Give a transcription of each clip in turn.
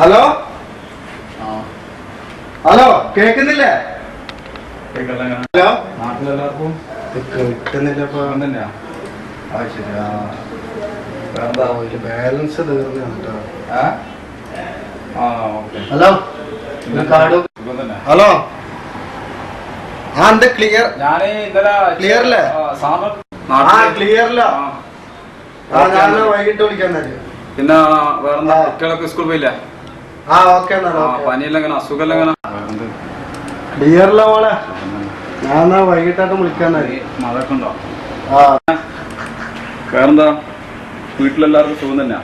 Hello hello കേക്കുന്നില്ലേ? Hello നാട്ടിലെല്ലാവർക്കും കിട്ടുന്നില്ല. Balance തീർന്നു. ഹലോ ഹലോ ആ എന്താ ക്ലിയർ? ക്ലിയറല്ലേ? ക്ലിയറില്ല. ഞാൻ വൈകിട്ട് വിളിക്കാൻ. പിന്നെ വേറെന്താ, കുട്ടികളൊക്കെ സ്കൂൾ പോയില്ല? പനിയെല്ലാം എങ്ങനെ, അസുഖം എങ്ങനെ? ക്ലിയറില്ല മോളെ. ഞാൻ വൈകിട്ടായിട്ട് വിളിക്കാൻ. മഴയൊക്കെ ഉണ്ടോ? വേറെന്താ, വീട്ടിലെല്ലാവർക്കും സുഖം തന്നെയാ?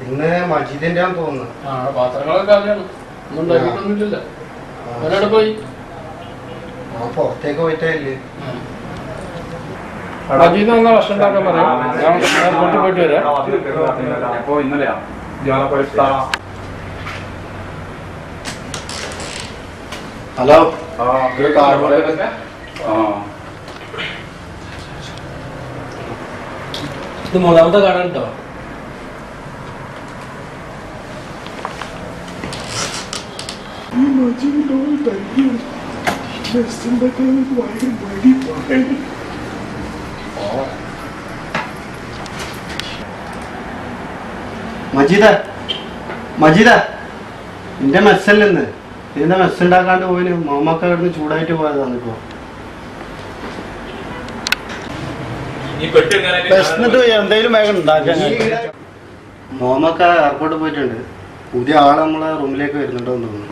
ഇന്ന് മജീദിന്റെ തോന്നുന്നു. പോയി പുറത്തേക്ക് പോയിട്ടല്ലേ. ഭക്ഷണം ഉണ്ടാക്കാൻ പറയാം. പോയിട്ട് വരാം. അപ്പോ ഇന്നലെയാ ഹലോ ഇത് മൂന്നാമത്തെ കാണാൻ കേട്ടോ. മജീദ മജീദ എന്റെ മെസ്സല്ലെന്ന് ഇതിന്റെ മെസ്സ് ഉണ്ടാക്കാണ്ട് പോയിന്. മോമൊക്കെ ഇവിടുന്ന് ചൂടായിട്ട് പോയതാണ്. ഇപ്പൊ എന്തെങ്കിലും വേഗം ഉണ്ടാക്കാൻ. മോമൊക്കെ എയർപോർട്ടിൽ പോയിട്ടുണ്ട്. പുതിയ ആള് നമ്മളെ റൂമിലേക്ക് വരുന്നുണ്ടോ എന്ന് തോന്നുന്നു.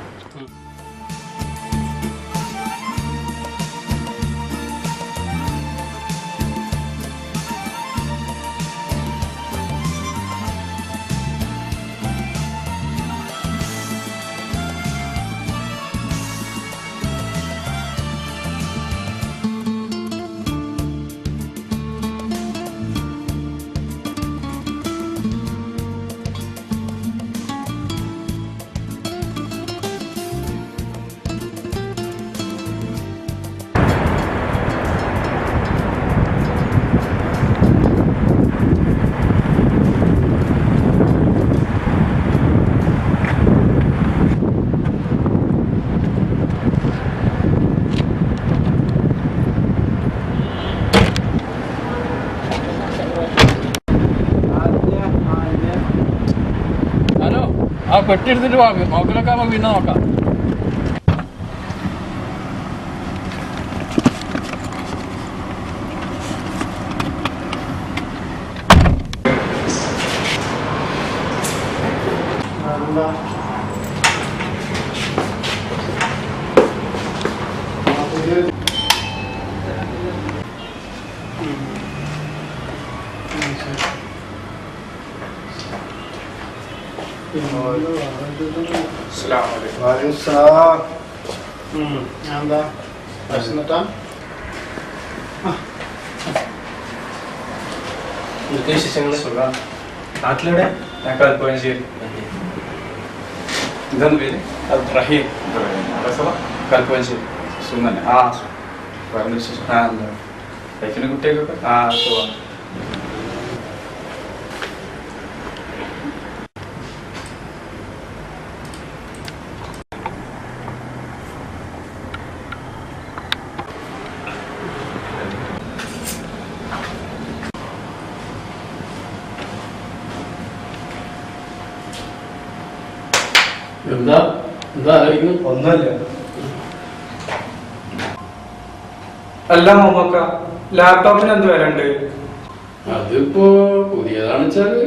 ആ പെട്ടി എടുത്തിട്ട് നോക്കലൊക്കെ നമുക്ക് പിന്നെ നോക്കാം. എന്താ നാട്ടിലെവിടെ? ഞാൻ കൽപ്പകശ്ശേരി. ഇതെന്ത് പേര്? റഹീം. കൽപ്പകശ്ശേരി. സുഖം തന്നെ. വേറെ വിശേഷം? ലൈഫിന് കുട്ടിയൊക്കെ സുഖമാണ്. ഒന്നുമല്ല. അല്ല മോമക്ക, ലാപ്ടോപ്പിന് എന്ത് വിലയുണ്ട്? അതിപ്പോ പുതിയതാണെന്ന് വെച്ചാല്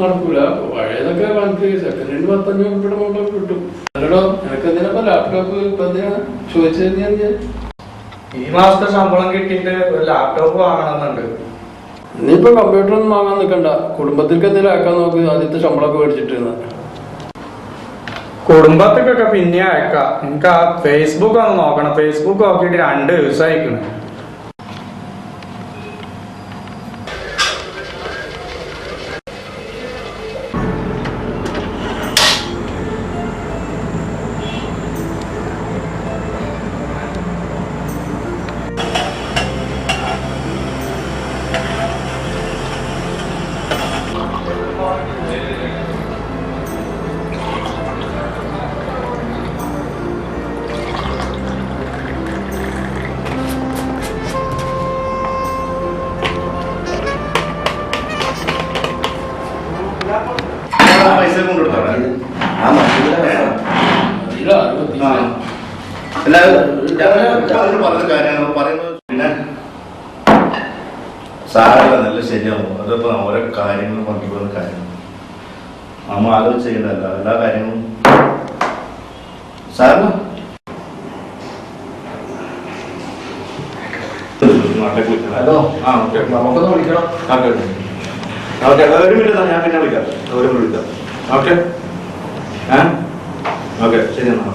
നടക്കൂല. പഴയതൊക്കെ നമുക്ക് സെക്കൻഡ് ഹാൻഡ് 1500 രൂപയുടെ മുകളിൽ കിട്ടും. അല്ലടോ, എനിക്ക് എന്തിനാ ലാപ്ടോപ്പ് ഇപ്പൊ എന്തിനാ ചോദിച്ചത്? ഞാൻ ഈ മാസത്തെ ശമ്പളം കിട്ടിയിട്ട് ഒരു ലാപ്ടോപ്പ് വാങ്ങണമെന്നുണ്ട്. ഇനിയിപ്പോ കമ്പ്യൂട്ടർ ഒന്നും വാങ്ങാൻ നിൽക്കണ്ട. കുടുംബത്തിലേക്ക് എന്തെങ്കിലും ആക്കാൻ നോക്ക്. ആദ്യത്തെ ശമ്പളമൊക്കെ മേടിച്ചിട്ടിരുന്ന കുടുംബത്തിക്കൊക്കെ പിന്നെ അയക്കാം. എനിക്ക് ആ ഫേസ്ബുക്ക് ഒന്ന് നോക്കണം. ഫേസ്ബുക്ക് നോക്കിയിട്ട് 2 ദിവസമായിക്കണ്. പൈസ കൊണ്ടുകൊടുത്തോളാം. എല്ലാവരും പറഞ്ഞ കാര്യങ്ങൾ പറയുന്നത് പിന്നെ സാരല്ല, നല്ല ശരിയാവും. അതിപ്പോ ഓരോ കാര്യങ്ങളും പങ്കിടുന്ന കാര്യങ്ങൾ നമ്മൾ ആലോചിച്ച് ചെയ്യേണ്ടതല്ല. എല്ലാ കാര്യങ്ങളും സാറിന് ഹലോ, നമുക്കൊന്ന് വിളിക്കണം. ഓക്കെ, ഒരു മിനിറ്റ് ഞാൻ പിന്നെ വിളിക്കാം. വിളിക്കാം. ഓക്കെ ഓക്കെ, ശരി എന്നാ.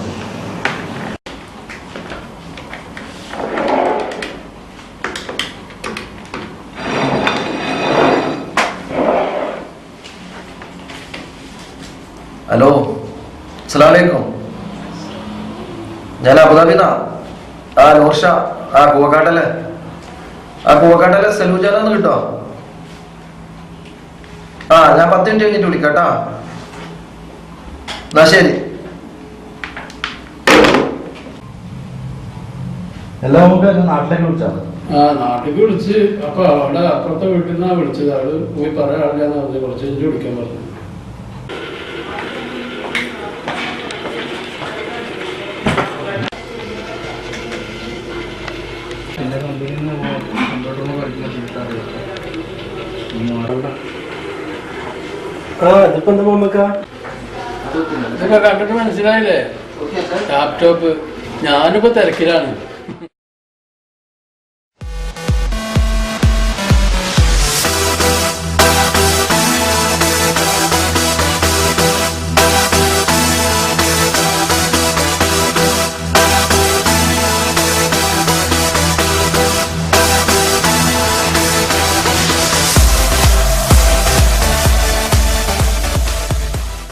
ഹലോ, അസ്സലാമലൈക്കും. ഞാൻ അബുദാബിന്നാ. നോർഷ. കൂവക്കാട്ടല്ലേ സെലൂജാനൊന്ന് കിട്ടോ? ഞാൻ 10 മിനിറ്റ് കഴിഞ്ഞിട്ട് വിളിക്കാട്ടാ. എന്നാ ശരി. എല്ലാം നമുക്ക് നാട്ടിലേക്ക് വിളിച്ചാൽ നാട്ടിലേക്ക് വിളിച്ച് അപ്പൊ അവിടെ അപ്പുറത്തെ വീട്ടിൽ നിന്നാ വിളിച്ചത്. അവള് പോയി പറയാറില്ലാന്ന് പറഞ്ഞു. കുറച്ച് കഴിഞ്ഞ് വിളിക്കാൻ പറഞ്ഞു. ഇതിപ്പോ എന്താ പോകുമ്പോ ഇതൊക്കെ കണ്ടിട്ട് മനസ്സിലായില്ലേ? ലാപ്ടോപ്പ്. ഞാനിപ്പോ തിരക്കിലാണ്.